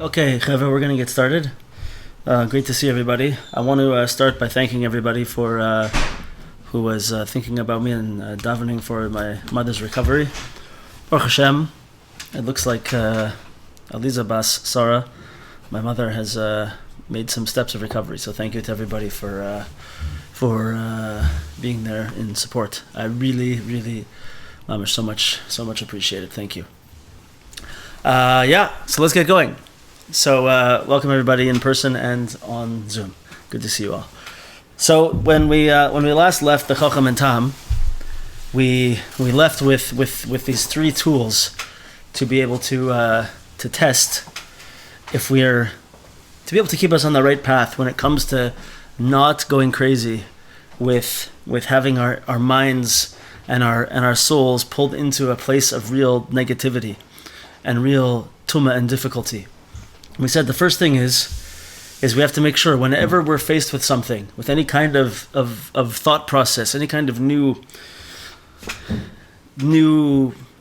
Okay, Cheva, we're going to get started. Great to see everybody. I want to start by thanking everybody for who was thinking about me and davening for my mother's recovery. Baruch Hashem, it looks like Aliza Bas Sarah, my mother, has made some steps of recovery. So thank you to everybody for being there in support. I really, so much appreciated. Thank you. So let's get going. So welcome everybody in person and on Zoom. Good to see you all. So when we last left the Chochom and Tam, we left with these three tools to be able to test if we're to be able to keep us on the right path when it comes to not going crazy with having our minds and our souls pulled into a place of real negativity and real tumah and difficulty. We said the first thing is we have to make sure whenever we're faced with something, with any kind of thought process, any kind of new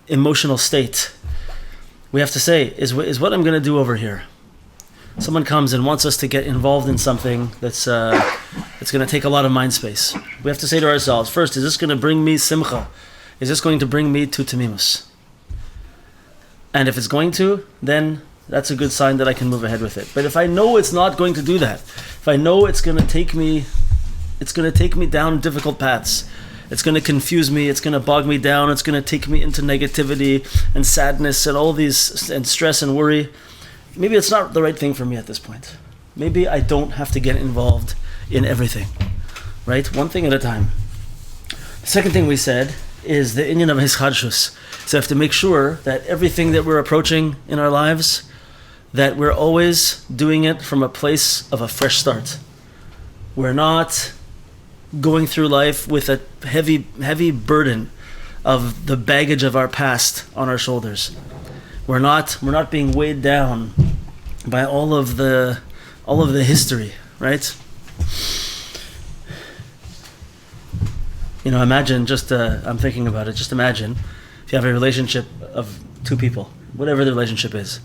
emotional state, we have to say, is what I'm going to do over here. Someone comes and wants us to get involved in something that's going to take a lot of mind space. We have to say to ourselves, first, is this going to bring me simcha? Is this going to bring me to Temimus? And if it's going to, then that's a good sign that I can move ahead with it. But if I know it's not going to do that, if I know it's going to take me down difficult paths, it's going to confuse me, it's going to bog me down, it's going to take me into negativity and sadness and all these, and stress and worry, maybe it's not the right thing for me at this point. Maybe I don't have to get involved in everything, right? One thing at a time. The second thing we said is the inyan of hischadshus. So I have to make sure that everything that we're approaching in our lives, that we're always doing it from a place of a fresh start. We're not going through life with a heavy burden of the baggage of our past on our shoulders. We're not being weighed down by all of the history, right? You know, imagine I'm thinking about it, just imagine if you have a relationship of two people, whatever the relationship is.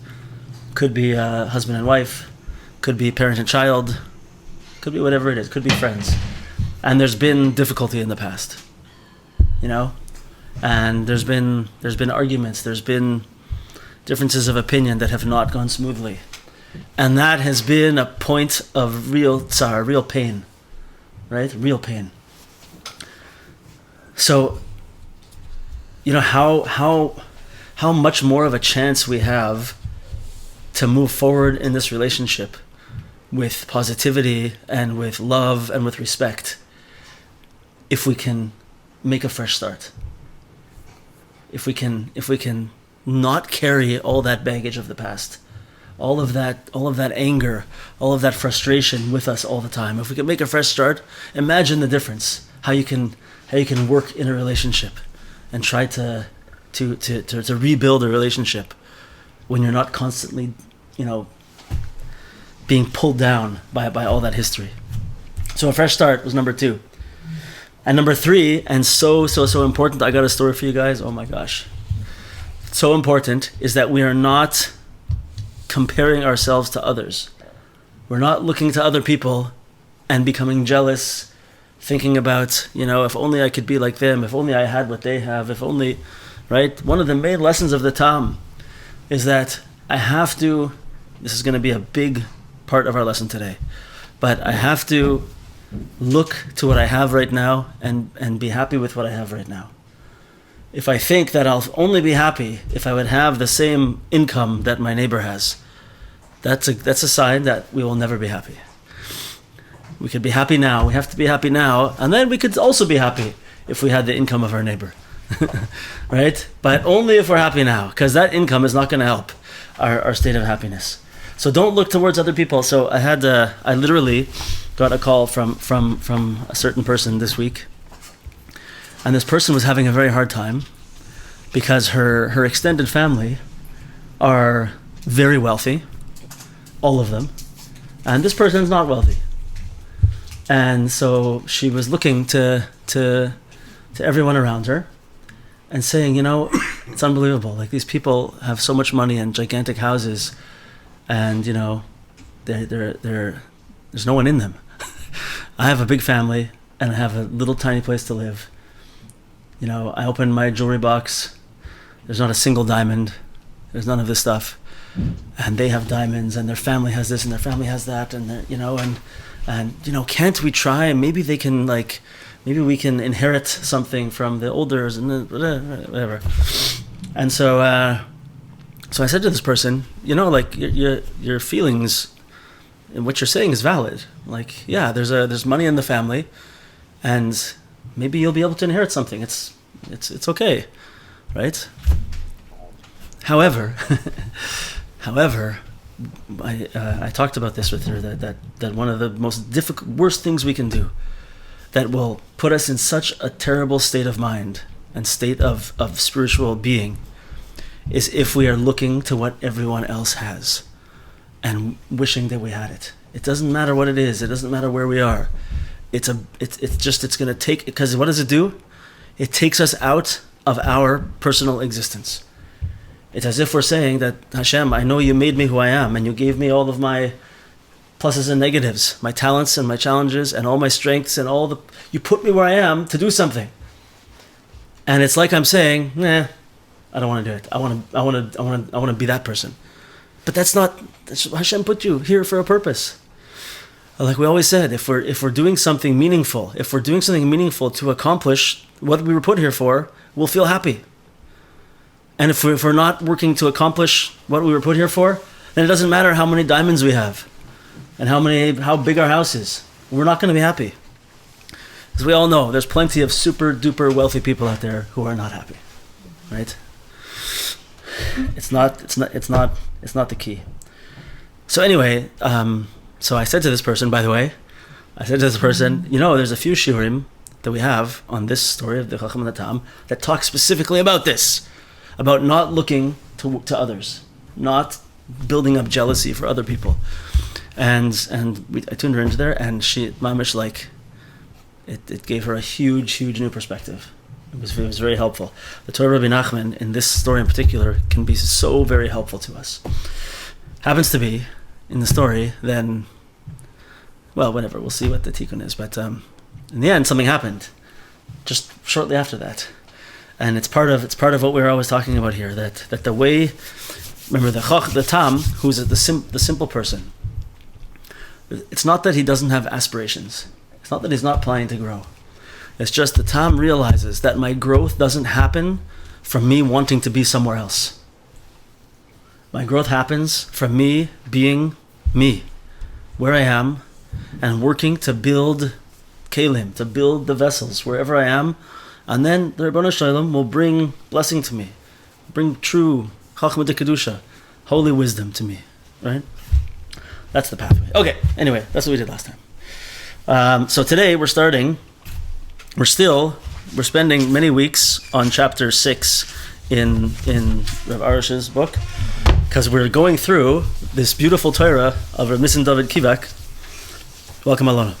Could be husband and wife, could be parent and child, could be whatever it is, could be friends. And there's been difficulty in the past, you know? And there's been arguments, there's been differences of opinion that have not gone smoothly. And that has been a point of real tsar, real pain, right? Real pain. So, you know, how much more of a chance we have to move forward in this relationship with positivity and with love and with respect if we can make a fresh start. If we can not carry all that baggage of the past, all of that anger, all of that frustration with us all the time. If we can make a fresh start, imagine the difference. How you can work in a relationship and try to rebuild a relationship when you're not constantly, you know, being pulled down by all that history. So a fresh start was number 2. And number 3, and so important, I got a story for you guys. Oh my gosh. So important is that we are not comparing ourselves to others. We're not looking to other people and becoming jealous, thinking about, you know, if only I could be like them, if only I had what they have, if only, right? One of the main lessons of the Tam is that this is going to be a big part of our lesson today, but I have to look to what I have right now and be happy with what I have right now. If I think that I'll only be happy if I would have the same income that my neighbor has, that's a sign that we will never be happy. We could be happy now, we have to be happy now, and then we could also be happy if we had the income of our neighbor. Right? But only if we're happy now, because that income is not going to help our state of happiness. So don't look towards other people. So I literally got a call from a certain person this week, and this person was having a very hard time because her extended family are very wealthy, all of them, and this person's not wealthy. And so she was looking to everyone around her and saying, you know, it's unbelievable. Like, these people have so much money and gigantic houses, and there's no one in them. I have a big family, and I have a little tiny place to live. I open my jewelry box. There's not a single diamond. There's none of this stuff. And they have diamonds, and their family has this, and their family has that, and can't we try? Maybe they can maybe we can inherit something from the elders and whatever. And so I said to this person, your feelings and what you're saying is valid. There's money in the family, and maybe you'll be able to inherit something. It's okay, right? However, I talked about this with her that one of the most worst things we can do, that will put us in such a terrible state of mind and state of spiritual being, is if we are looking to what everyone else has and wishing that we had it. It doesn't matter what it is. It doesn't matter where we are. It's going to take, because what does it do? It takes us out of our personal existence. It's as if we're saying that, Hashem, I know you made me who I am, and you gave me all of my pluses and negatives, my talents and my challenges, and all my strengths, and you put me where I am to do something. And it's like I'm saying, I don't want to do it. I want to be that person. But Hashem put you here for a purpose. Like we always said, if we're doing something meaningful, to accomplish what we were put here for, we'll feel happy. And if we're not working to accomplish what we were put here for, then it doesn't matter how many diamonds we have and how big our house is. We're not going to be happy. As we all know, there's plenty of super duper wealthy people out there who are not happy, right? It's not the key. So anyway, so I said to this person, by the way, there's a few shiurim that we have on this story of the Chochom and the Tam that talk specifically about this, about not looking to others, not building up jealousy for other people. And I tuned her into there, and she, mamish, it gave her a huge new perspective. It was very helpful. The Torah Rabbi Nachman, in this story in particular, can be so very helpful to us. Happens to be, in the story, then, well, whatever, we'll see what the tikkun is. But in the end, something happened just shortly after that. And it's part of what we're always talking about here, that the way, remember the Tam, who's the simple person, it's not that he doesn't have aspirations. It's not that he's not planning to grow. It's just the Tam realizes that my growth doesn't happen from me wanting to be somewhere else. My growth happens from me being me, where I am, and working to build kelim, to build the vessels wherever I am, and then the Rebbeinu Shalom will bring blessing to me, bring true Chochmah de Kedusha, holy wisdom to me, right? That's the pathway. Okay, anyway, that's what we did last time. So today we're spending many weeks on chapter 6 in Rav Arush's book, because we're going through this beautiful Torah of Rav Nissen David Kivak. Welcome, Alona.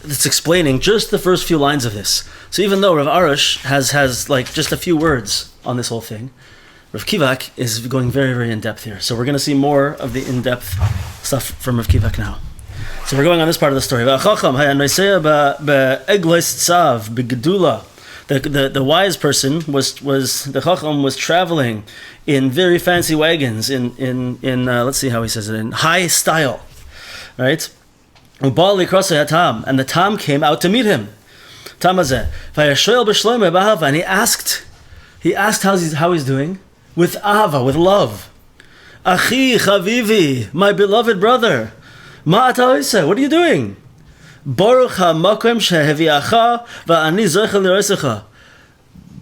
It's explaining just the first few lines of this. So even though Rav Arush has just a few words on this whole thing, Rav Kivak is going very, very in-depth here. So we're going to see more of the in-depth stuff from Rav Kivak now. So we're going on this part of the story. The wise person the Chochom was traveling in very fancy wagons in let's see how he says it, in high style, right? And the Tam came out to meet him. And he asked how he's doing with ahava, with love. Achi chavivi, my beloved brother. Ma ata oiseh, what are you doing? Baruch ha'makom sheheviacha va'ani zochel lirosecha.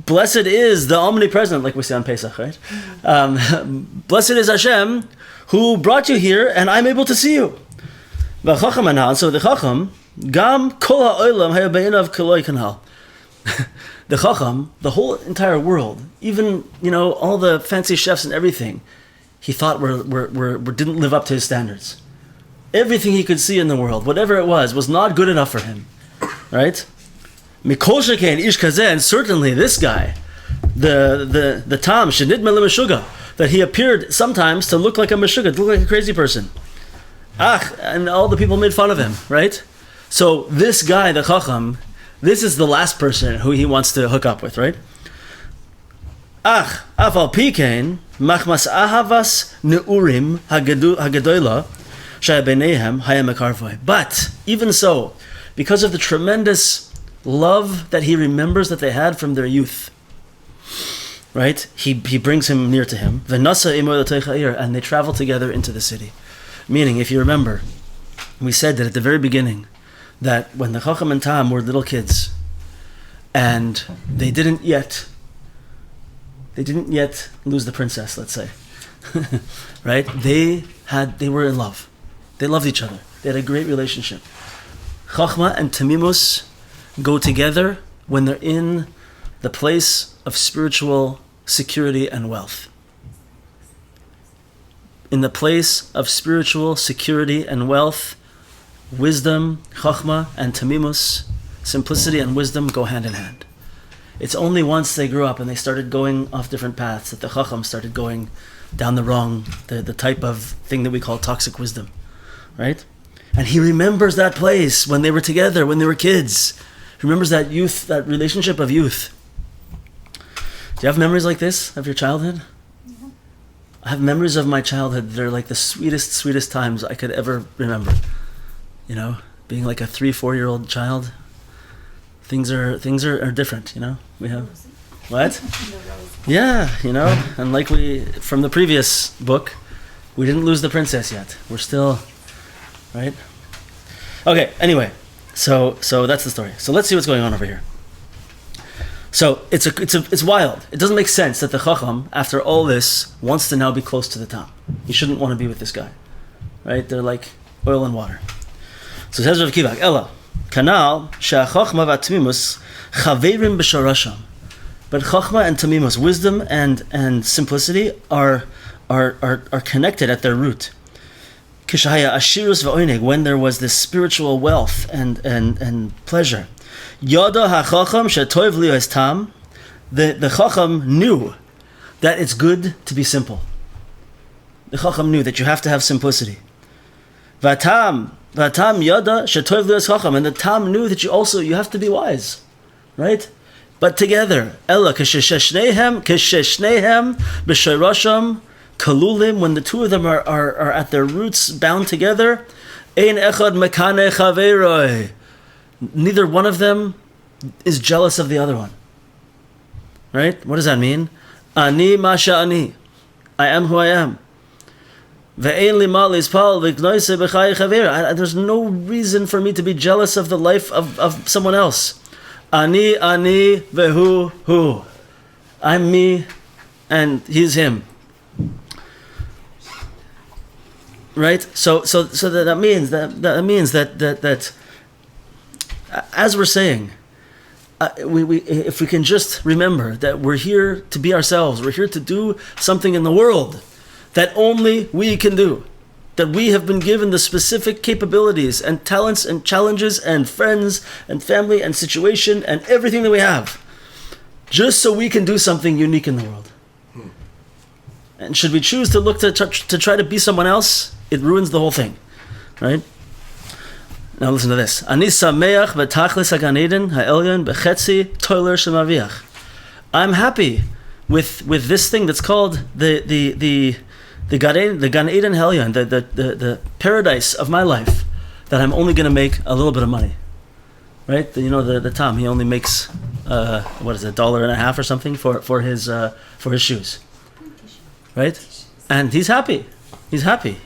Blessed is the omnipresent, like we say on Pesach, right? Blessed is Hashem who brought you here, and I'm able to see you. V'chacham anal, so the Chochom, gam kol ha'olam haya be'inav koloi kanal. The Chochom, the whole entire world, even all the fancy chefs and everything, he thought didn't live up to his standards. Everything he could see in the world, whatever it was not good enough for him, right? Mikol shekain ish kazeh, and certainly this guy, the Tam shenidme le'meshuga, that he appeared sometimes to look like a meshugad, to look like a crazy person. And all the people made fun of him, right? So this guy, the Chochom, this is the last person who he wants to hook up with, right? Afal pikein machmas ahavas neurim hagadola shebenehem hayamekarvoi. But even so, because of the tremendous love that he remembers that they had from their youth, right? He brings him near to him. V'nasa imo l'teicha ir, and they travel together into the city. Meaning, if you remember, we said that at the very beginning, that when the Chochom and Tam were little kids, and they didn't yet lose the princess, let's say, right? They were in love. They loved each other. They had a great relationship. Chochma and Temimus go together when they're in the place of spiritual security and wealth. In the place of spiritual security and wealth, wisdom, Chochma, and Temimus, simplicity and wisdom go hand in hand. It's only once they grew up and they started going off different paths that the Chocham started going down the type of thing that we call toxic wisdom, right? And he remembers that place when they were together, when they were kids. He remembers that youth, that relationship of youth. Do you have memories like this of your childhood? Yeah. I have memories of my childhood. They're like the sweetest times I could ever remember. You know, being like a 3-4-year-old child. Things are different, you know. We have what? Yeah, you know, and like from the previous book, we didn't lose the princess yet. We're still, right? Okay. Anyway, so that's the story. So let's see what's going on over here. So it's wild. It doesn't make sense that the Chocham, after all this, wants to now be close to the Tam. He shouldn't want to be with this guy, right? They're like oil and water. So says Rav Kivak, Ella, Kanal she'achochma v'atmimus chaverim b'shorasham. But Chochma and Temimus, wisdom and simplicity, are connected at their root. Kishahaya ashirus v'oineg, when there was this spiritual wealth and pleasure. Yada ha'chocham she'toiv li'o tam. The Chocham knew that it's good to be simple. The Chocham knew that you have to have simplicity. V'tam yada she'toiv li'o Chocham, and the Tam knew that you have to be wise, right? But together, Ella k'sheshnehem b'shorasham kalulim, when the two of them are at their roots bound together, ein echad mekane chaveroi. Neither one of them is jealous of the other one. Right? What does that mean? Ani masha ani. I am who I am. Ve'ein li ma lispal v'knoise b'chai chaver. There's no reason for me to be jealous of the life of someone else. Ani vehu hu. I'm me, and he's him. Right? So that means that as we're saying, we if we can just remember that we're here to be ourselves, we're here to do something in the world that only we can do, that we have been given the specific capabilities and talents and challenges and friends and family and situation and everything that we have, just so we can do something unique in the world. And should we choose to look to try to be someone else, it ruins the whole thing, right? Now listen to this. Ani sameach v'tachlis hagan eden ha'elyon b'chetzi toiler shemaviach. I'm happy with this thing that's called the Gan Eden Helyon, the paradise of my life, that I'm only going to make a little bit of money, right? The Tom, he only makes what is it, $1.50 or something for his shoes, right? And he's happy. He's happy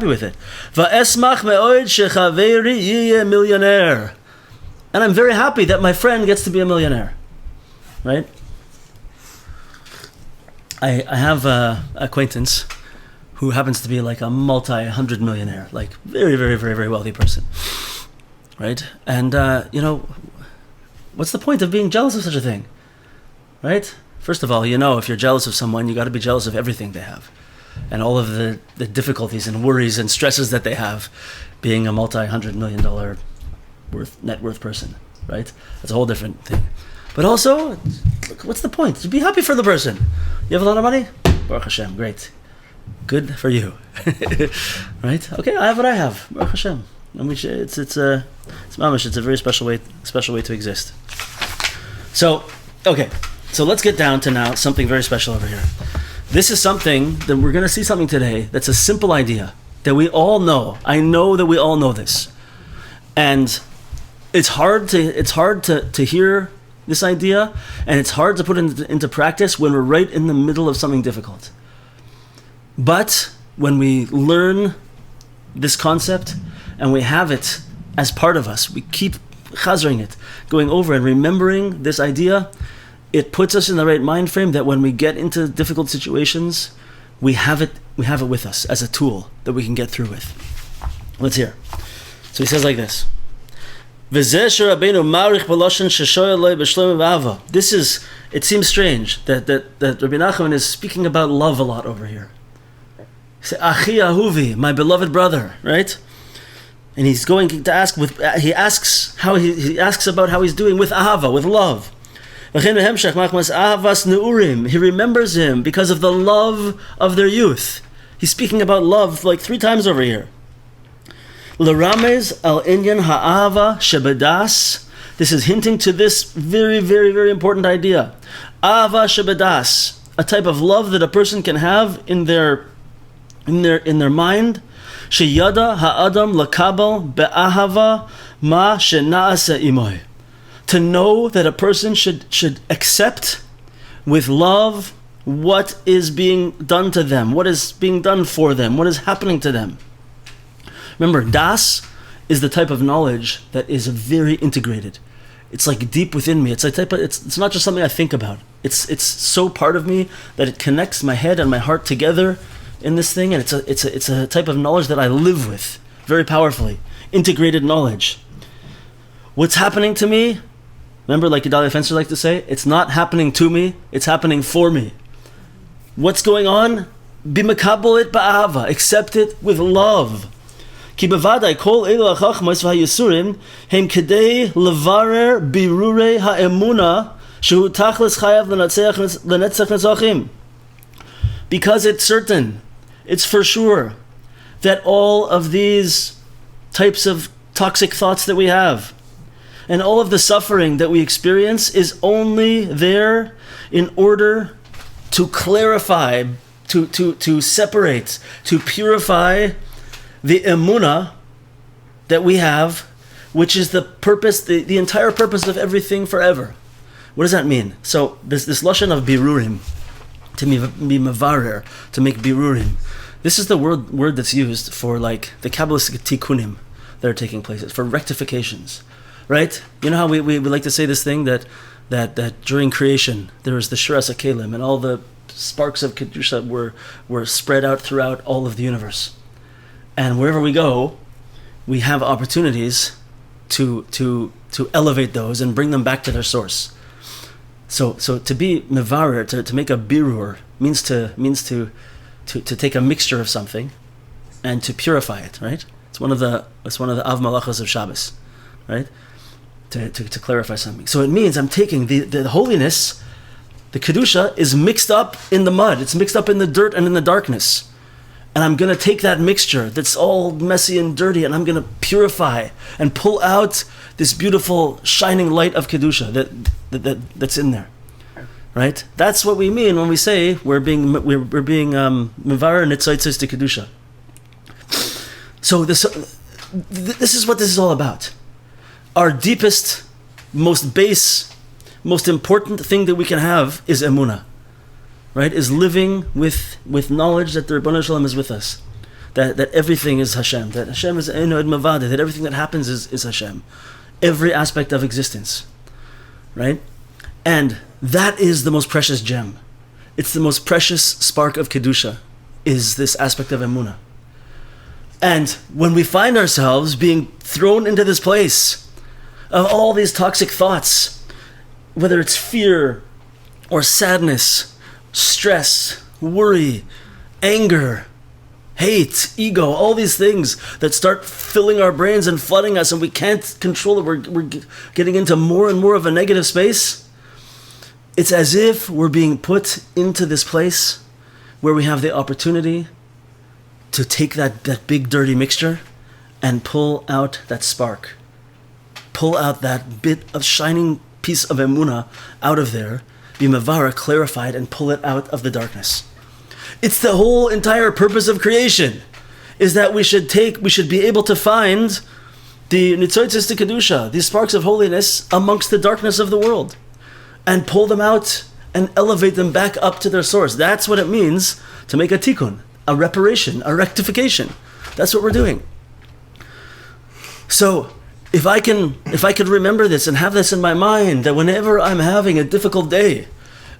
with it. Va'esmach me'od shechaveri yiyeh millionaire. And I'm very happy that my friend gets to be a millionaire, right? I have an acquaintance who happens to be like a multi-hundred millionaire, like very, very, very, very wealthy person, right? And, what's the point of being jealous of such a thing, right? First of all, if you're jealous of someone, you got to be jealous of everything they have and all of the difficulties and worries and stresses that they have being a multi-hundred million dollar net worth person, right? That's a whole different thing. But also, look, what's the point? To be happy for the person. You have a lot of money? Baruch Hashem. Great. Good for you. Right? Okay, I have what I have. Baruch Hashem. And it's mamash. It's a very special way to exist. So, okay. So let's get down to now something very special over here. This is something that we're going to see something today that's a simple idea that we all know. I know that we all know this. And it's hard to hear this idea, and it's hard to put it into practice when we're right in the middle of something difficult. But when we learn this concept and we have it as part of us, we keep chazering it, going over and remembering this idea, it puts us in the right mind frame that when we get into difficult situations, we have it with us as a tool that we can get through with. Let's hear. So he says like this. This is, it seems strange that Rabbi Nachman is speaking about love a lot over here. He says, Achi Ahuvi, my beloved brother, right? And he's going to ask he asks about how he's doing with ahava, with love. He remembers him because of the love of their youth. He's speaking about love like 3 times over here. L'ramez al inyan ha'ava shebedas. This is hinting to this very, very, very important idea. Ava shebedas, a type of love that a person can have in their mind. Sheyada ha'adam lakabel be'ahava ma shena'ase imoy. To know that a person should accept with love what is being done to them, what is being done for them, what is happening to them. Remember, das is the type of knowledge that is very integrated. It's like deep within me. It's not just something I think about. It's so part of me that it connects my head and my heart together in this thing, and it's a type of knowledge that I live with very powerfully. Integrated knowledge. What's happening to me? Remember, like Gedalia Fenster liked to say, it's not happening to me, it's happening for me. What's going on? B'makabel it ba'ava. Accept it with love. Ki bevadai kol elu hachachmos v'hayisurim hem kedei levarer birurei ha'emuna shehu tachlis chayav l'netzach netzachim. Because it's certain, it's for sure, that all of these types of toxic thoughts that we have, and all of the suffering that we experience is only there in order to clarify, to separate, to purify the emunah that we have, which is the purpose, the entire purpose of everything forever. What does that mean? So this lashon of birurim, to be mevarer, to make birurim. This is the word that's used for like the Kabbalistic tikkunim that are taking place. It's for rectifications. Right? You know how we like to say this thing that during creation there was the shiras hakelim and all the sparks of kedusha were spread out throughout all of the universe, and wherever we go, we have opportunities to elevate those and bring them back to their source. So to be mevarer, to make a birur means to take a mixture of something and to purify it. Right? It's one of the av malachos of Shabbos. Right? To clarify something. So it means I'm taking the holiness, the Kedusha is mixed up in the mud. It's mixed up in the dirt and in the darkness. And I'm going to take that mixture that's all messy and dirty, and I'm going to purify and pull out this beautiful shining light of Kedusha that's in there. Right? That's what we mean when we say we're being mevarer nitzotzos to Kedusha. So this is what this is all about. Our deepest, most base, most important thing that we can have is emunah, right? Is living with knowledge that the Ribono Shel Olam is with us, that everything is Hashem, that Hashem is Eino Ed Mavada, that everything that happens is Hashem, every aspect of existence, right? And that is the most precious gem. It's the most precious spark of Kedusha, is this aspect of emunah. And when we find ourselves being thrown into this place of all these toxic thoughts, whether it's fear or sadness, stress, worry, anger, hate, ego, all these things that start filling our brains and flooding us and we can't control it, we're getting into more and more of a negative space, it's as if we're being put into this place where we have the opportunity to take that big dirty mixture and pull out that spark. Pull out that bit of shining piece of emunah out of there, be mavara, clarified, and pull it out of the darkness. It's the whole entire purpose of creation, is that we should be able to find the nitzotzis de kedusha, these sparks of holiness amongst the darkness of the world, and pull them out and elevate them back up to their source. That's what it means to make a tikkun, a reparation, a rectification. That's what we're doing. So, if I could remember this and have this in my mind, that whenever I'm having a difficult day,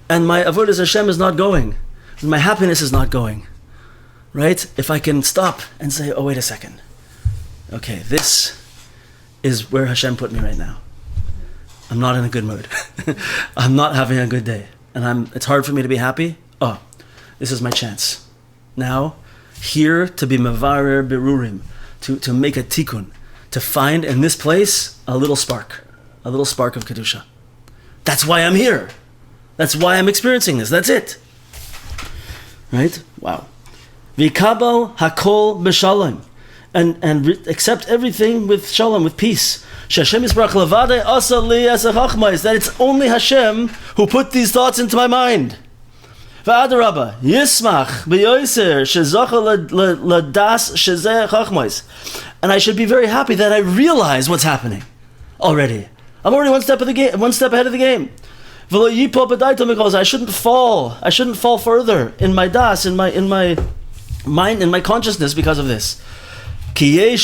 and my avoda Hashem is not going, and my happiness is not going, right? If I can stop and say, oh, wait a second. Okay, this is where Hashem put me right now. I'm not in a good mood. I'm not having a good day. And it's hard for me to be happy. Oh, this is my chance. Now, here to be mevarer berurim, to make a tikkun, to find in this place a little spark of kedusha. That's why I'm here. That's why I'm experiencing this. That's it. Right? Wow. V'kabel hakol b'shalom, and accept everything with shalom, with peace. Hashem Yisbarach levade asa li asa chachmais, that it's only Hashem who put these thoughts into my mind. V'adarabba yismach b'yoser shezocha ladas shezeh chachmais, and I should be very happy that I realize what's happening already. I'm already one step ahead of the game. V'lo yipol b'daitom, because I shouldn't fall further in my das, in my mind, in my consciousness because of this. Because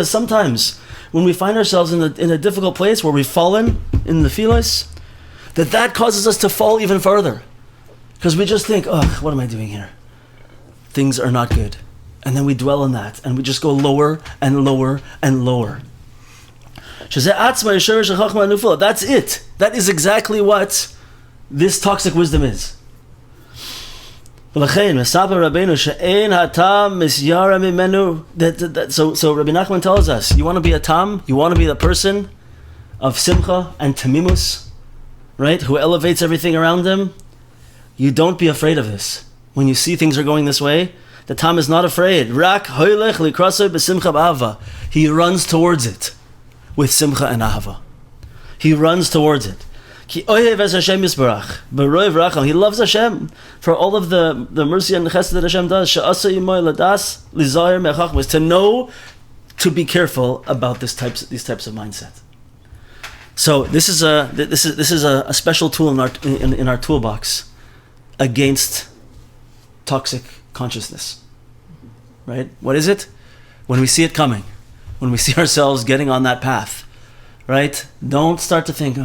sometimes when we find ourselves in a difficult place where we've fallen in the filos, that causes us to fall even further. Because we just think, oh, what am I doing here? Things are not good. And then we dwell on that, and we just go lower and lower and lower. That's it. That is exactly what this toxic wisdom is. So Rabbi Nachman tells us, you want to be a tam, you want to be the person of simcha and temimus, right, who elevates everything around him. You don't be afraid of this. When you see things are going this way, the tam is not afraid. He runs towards it with simcha and ahava. He runs towards it. He loves Hashem for all of the mercy and chesed that Hashem does. Was to know, to be careful about these types of mindset. So this is a special tool in our toolbox against toxic consciousness. Right? What is it? When we see it coming, when we see ourselves getting on that path, right? Don't start to think,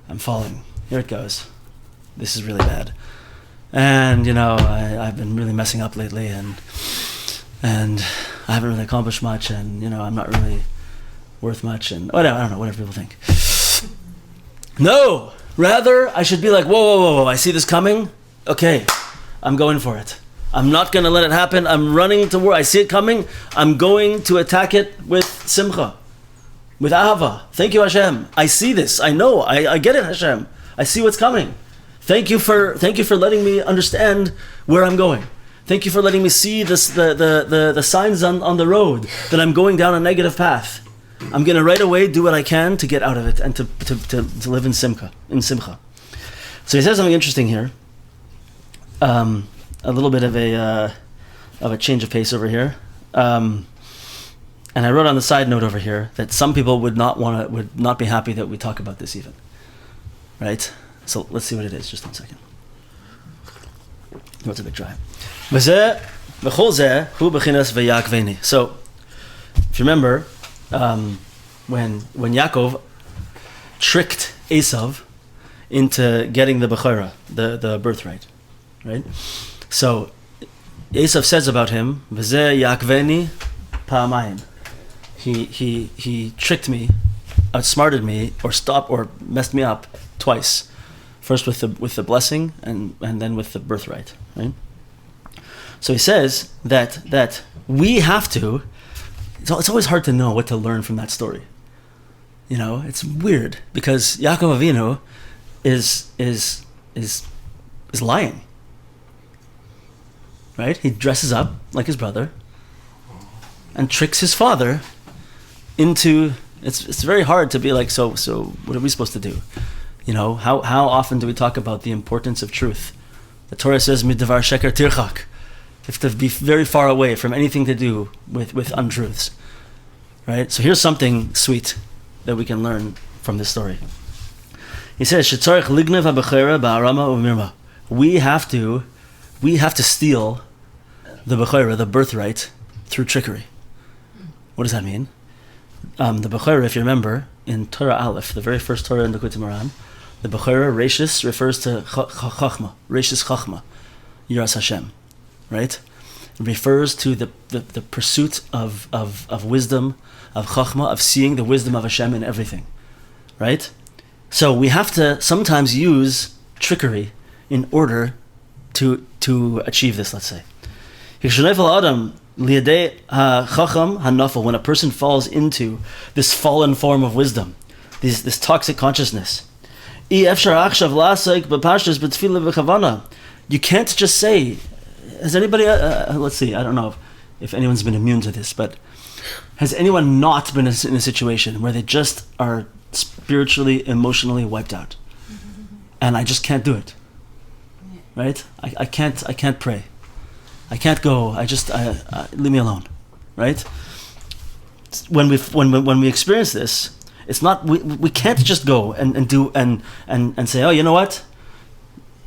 I'm falling. Here it goes. This is really bad. And, I've been really messing up lately, and I haven't really accomplished much, and, I'm not really worth much, and whatever, I don't know, whatever people think. No! Rather, I should be like, whoa, I see this coming. Okay, I'm going for it. I'm not going to let it happen. I'm running toward, I see it coming. I'm going to attack it with simcha. With ahava. Thank you, Hashem. I see this. I know. I get it, Hashem. I see what's coming. Thank you for letting me understand where I'm going. Thank you for letting me see this, the signs on the road that I'm going down a negative path. I'm going to right away do what I can to get out of it and to live in simcha. So he says something interesting here. A little bit of a change of pace over here. And I wrote on the side note over here that some people would not be happy that we talk about this even. Right? So let's see what it is. Just 1 second. That's a big try. So, if you remember, when Yaakov tricked Esav into getting the bechora, the birthright, right? So Esav says about him, "V'zeh yakveni pa'amayim." He tricked me, outsmarted me, or messed me up twice. First with the blessing and then with the birthright, right? So he says that we have to. It's always hard to know what to learn from that story. It's weird because Yaakov Avinu is is lying. Right? He dresses up like his brother and tricks his father into. It's very hard to be like, so what are we supposed to do? How often do we talk about the importance of truth? The Torah says, "Midavar sheker tirchak." You have to be very far away from anything to do with untruths. Right? So here's something sweet that we can learn from this story. He says, "Shetzarich lignev habechera ba'arama u'mirma." We have to steal the bechera, the birthright, through trickery. What does that mean? The bechera, if you remember, in Torah Aleph, the very first Torah in the Likutei Moharan, the bechera, Reishis, refers to Chochma, Reishis Chochma, Yiras Hashem, right? It refers to the pursuit of wisdom, of Chochma, of seeing the wisdom of Hashem in everything, right? So we have to sometimes use trickery in order to achieve this, let's say. When a person falls into this fallen form of wisdom, this toxic consciousness, you can't just say, has anybody, let's see, I don't know if anyone's been immune to this, but has anyone not been in a situation where they just are spiritually, emotionally wiped out? And I just can't do it. Right? I can't pray. I can't go. Leave me alone, right? When we experience this, it's not we can't just go and do and say, oh, you know what?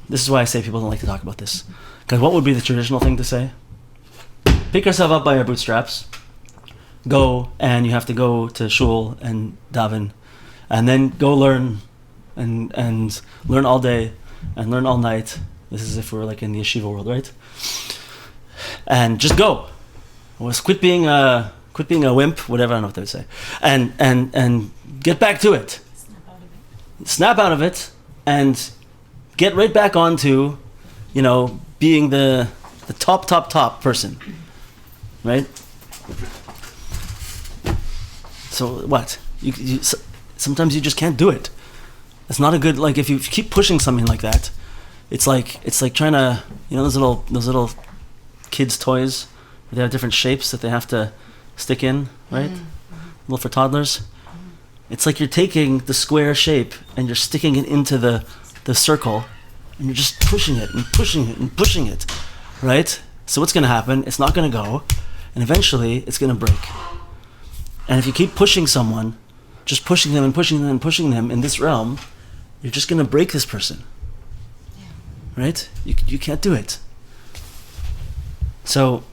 This is why I say people don't like to talk about this, because what would be the traditional thing to say? Pick yourself up by your bootstraps, go, and you have to go to shul and daven, and then go learn and learn all day and learn all night. This is if we're like in the yeshiva world, right? And just go. Quit being a wimp, whatever, I don't know what they would say, and get back to it. Snap out of it, and get right back onto, being the top person, right? So what? You sometimes you just can't do it. It's not a good, like, if you keep pushing something like that, it's like trying to, those little kids' toys, they have different shapes that they have to stick in, right? Little for toddlers. It's like you're taking the square shape and you're sticking it into the circle, and you're just pushing it and pushing it and pushing it, right? So what's going to happen? It's not going to go, and eventually it's going to break. And if you keep pushing someone, just pushing them and pushing them and pushing them in this realm, you're just going to break this person, right? You can't do it. So,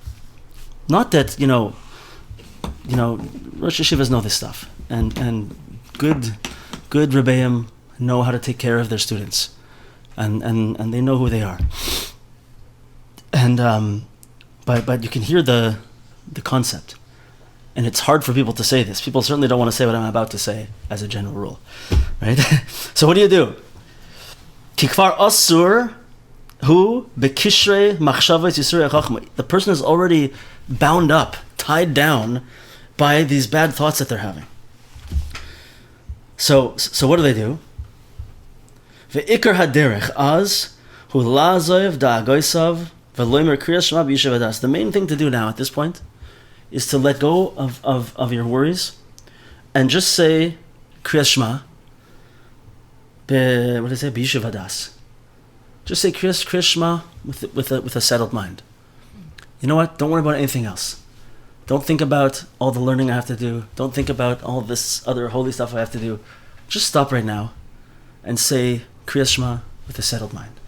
not that Rosh Yeshivas know this stuff, and good Rebbeim know how to take care of their students, and they know who they are. And but you can hear the concept, and it's hard for people to say this. People certainly don't want to say what I'm about to say as a general rule, right? So what do you do? Kikfar asur. Who bekishrei machshavos yisurei chachma. The person is already bound up, tied down by these bad thoughts that they're having. So what do? Ve'ikar haderech az hu lazov da'agoisav ve'loimer kriyas shema b'yishuv hadas. The main thing to do now at this point is to let go of your worries and just say kriyas shema. What did I say? B'yishuv hadas. Just say Kriyas Shema with a settled mind. You know what? Don't worry about anything else. Don't think about all the learning I have to do. Don't think about all this other holy stuff I have to do. Just stop right now and say Kriyas Shema with a settled mind.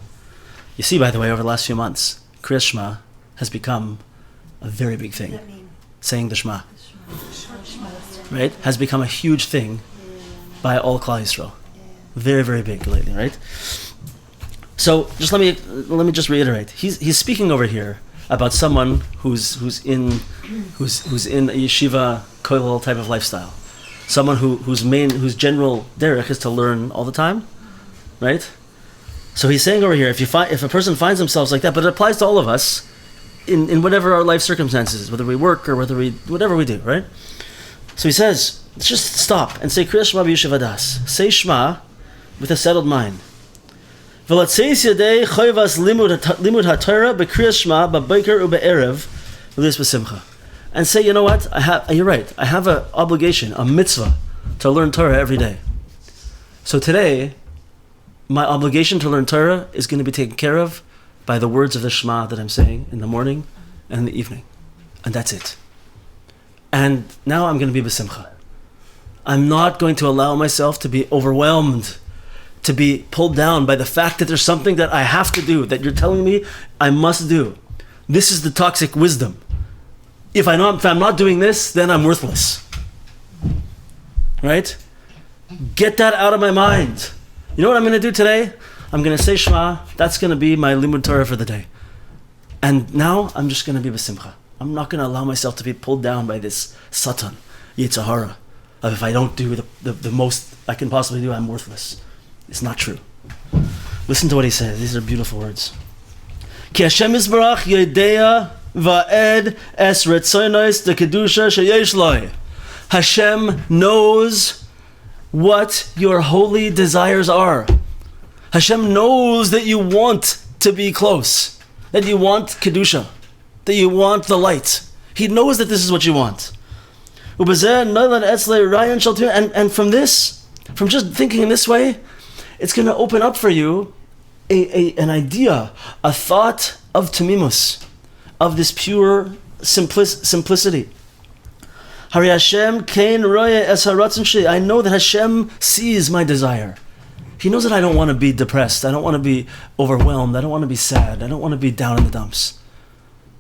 You see, by the way, over the last few months, Kriyas Shema has become a very big thing. What does that mean? Saying the Shema. Right? Has become a huge thing by all Klal Yisrael. Very, very big lately, right? So just let me just reiterate. He's speaking over here about someone who's in a yeshiva kollel type of lifestyle, someone whose general derech is to learn all the time, right? So he's saying over here, if a person finds themselves like that, but it applies to all of us in whatever our life circumstances, whether we work or whatever we do, right? So he says, let's just stop and say Kriyas Shema b'yishuv hadas. Say Shema with a settled mind. V'latzeis yadei choyvas limud haTorah b'kriyas Shema b'boker u'be'erev v'lis b'simcha. And say, you know what? You're right. I have an obligation, a mitzvah, to learn Torah every day. So today, my obligation to learn Torah is going to be taken care of by the words of the Shema that I'm saying in the morning and in the evening. And that's it. And now I'm going to be b'simcha. I'm not going to allow myself to be overwhelmed, to be pulled down by the fact that there's something that I have to do, that you're telling me I must do. This is the toxic wisdom. If I'm not doing this, then I'm worthless. Right? Get that out of my mind. You know what I'm going to do today? I'm going to say Shema. That's going to be my limud Torah for the day. And now I'm just going to be b'simcha. I'm not going to allow myself to be pulled down by this Satan, Yetzer Hara, of if I don't do the most I can possibly do, I'm worthless. It's not true. Listen to what he says. These are beautiful words. Ki Hashem Yisbarach Yedea Va'ed Es Retzonos De Kedusha Sheyesh Loi. Hashem knows what your holy desires are. Hashem knows that you want to be close, that you want Kedusha, that you want the light. He knows that this is what you want. And from this, from just thinking in this way, it's going to open up for you an idea, a thought of Temimus, of this pure simplicity. Hari Hashem kein roye es haratzon sheli. I know that Hashem sees my desire. He knows that I don't want to be depressed. I don't want to be overwhelmed. I don't want to be sad. I don't want to be down in the dumps.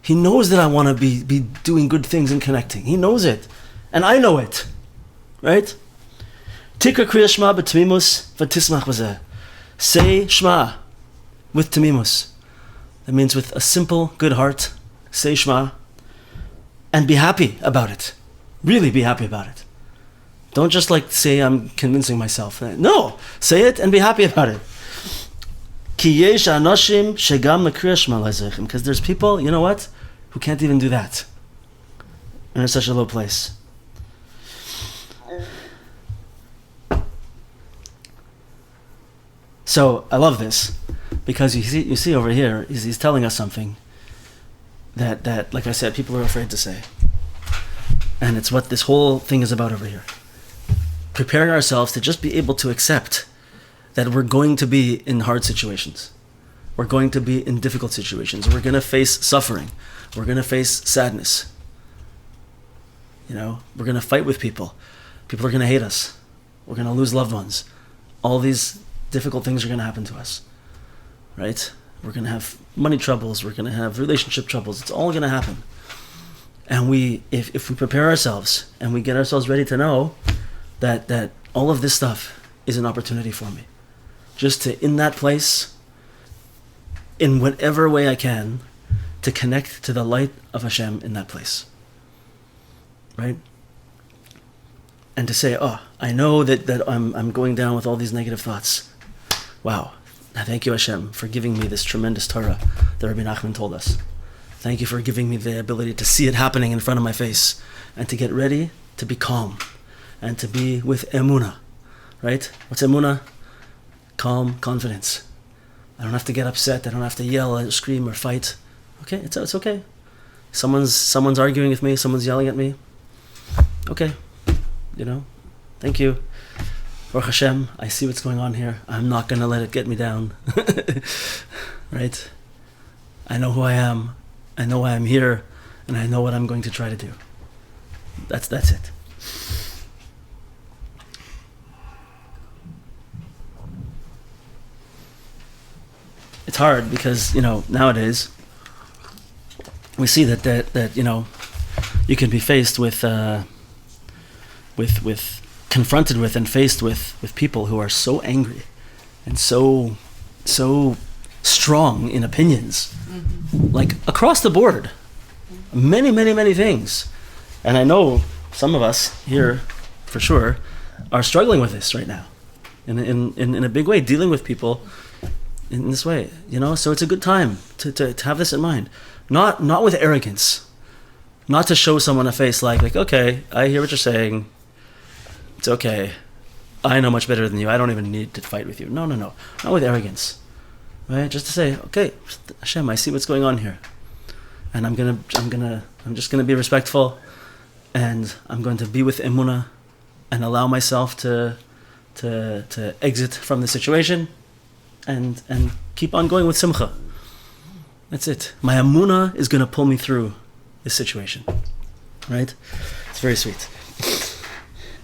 He knows that I want to be doing good things and connecting. He knows it. And I know it. Right? Tikra kriya Shema b'Temimus v'tismach b'zeh. Say Shema with Temimus. That means with a simple, good heart. Say Shema. And be happy about it. Really be happy about it. Don't just say I'm convincing myself. No, say it and be happy about it. Because there's people, you know what, who can't even do that. And they're such a low place. So I love this because you see over here, he's telling us something that, like I said, people are afraid to say. And it's what this whole thing is about over here. Preparing ourselves to just be able to accept that we're going to be in hard situations. We're going to be in difficult situations. We're going to face suffering. We're going to face sadness. We're going to fight with people. People are going to hate us. We're going to lose loved ones. All these difficult things are going to happen to us. Right? We're going to have money troubles. We're going to have relationship troubles. It's all going to happen. And if we prepare ourselves and we get ourselves ready to know that all of this stuff is an opportunity for me, just to, in that place, in whatever way I can, to connect to the light of Hashem in that place. Right? And to say, I know that I'm going down with all these negative thoughts. Wow. Thank you, Hashem, for giving me this tremendous Torah that Rabbi Nachman told us. Thank you for giving me the ability to see it happening in front of my face and to get ready to be calm and to be with emunah, right? What's emunah? Calm confidence. I don't have to get upset. I don't have to yell or scream or fight. Okay, it's okay. Someone's arguing with me. Someone's yelling at me. Okay, thank you. Baruch Hashem, I see what's going on here. I'm not going to let it get me down. Right? I know who I am. I know why I'm here, and I know what I'm going to try to do. That's it. It's hard because nowadays we see that you can be faced with confronted with and faced with people who are so angry and so strong in opinions. Like across the board, many things. And I know some of us here, for sure, are struggling with this right now, in a big way, dealing with people in this way. So it's a good time to have this in mind, not with arrogance, not to show someone a face like okay, I hear what you're saying, it's okay, I know much better than you, I don't even need to fight with you. No, not with arrogance, right? Just to say, okay, Hashem, I see what's going on here, and I'm just gonna be respectful, and I'm going to be with emunah, and allow myself to exit from the situation, and keep on going with simcha. That's it. My emunah is going to pull me through this situation, right? It's very sweet.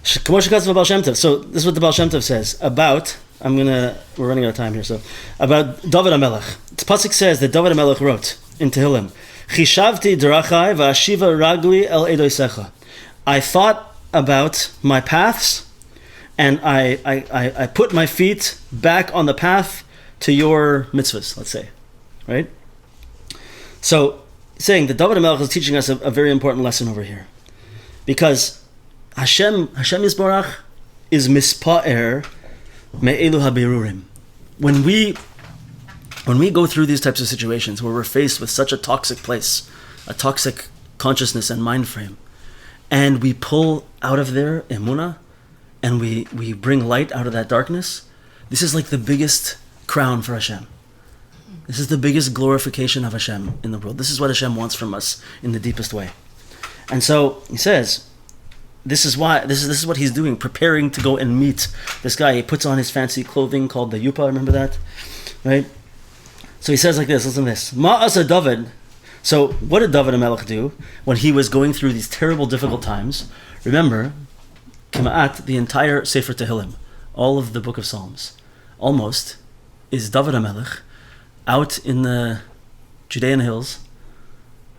So this is what the Baal Shem Tov says about. We're running out of time here. So about David HaMelech. The pasuk says that David HaMelech wrote in Tehillim, "Chishavti drachai va'ashiva ragli el edoisecha." I thought about my paths, and I put my feet back on the path to your mitzvahs. Let's say, right? So, saying that David HaMelech is teaching us a very important lesson over here, because Hashem Yisborach is mispa'er me'elu haberurim. When we go through these types of situations where we're faced with such a toxic place, a toxic consciousness and mind frame, and we pull out of there emunah, and we bring light out of that darkness, this is like the biggest crown for Hashem. This is the biggest glorification of Hashem in the world. This is what Hashem wants from us in the deepest way. And so he says, this is what he's doing, preparing to go and meet this guy. He puts on his fancy clothing called the yupa, remember that? Right? So he says like this, listen to this. Ma'asa David. So what did David HaMelech do when he was going through these terrible, difficult times? Remember, Kema'at, the entire Sefer Tehillim, all of the book of Psalms, almost, is David HaMelech out in the Judean hills,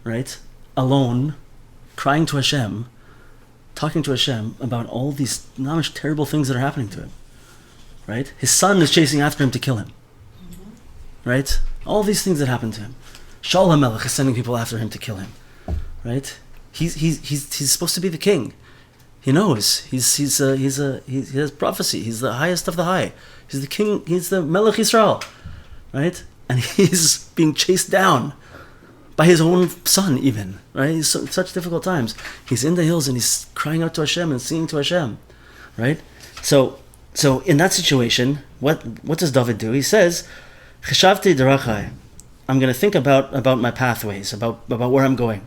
right, alone, crying to Hashem, talking to Hashem about all these terrible things that are happening to him, right? His son is chasing after him to kill him, right? All these things that happen to him. Shaul HaMelech is sending people after him to kill him, right? He's supposed to be the king. He knows. He has prophecy. He's the highest of the high. He's the king. He's the Melech Yisrael, right? And he's being chased down by his own son, even, right? He's such difficult times. He's in the hills and he's crying out to Hashem and singing to Hashem, right? So in that situation, what does David do? He says, "Cheshavti derachai." I'm going to think about my pathways, about where I'm going.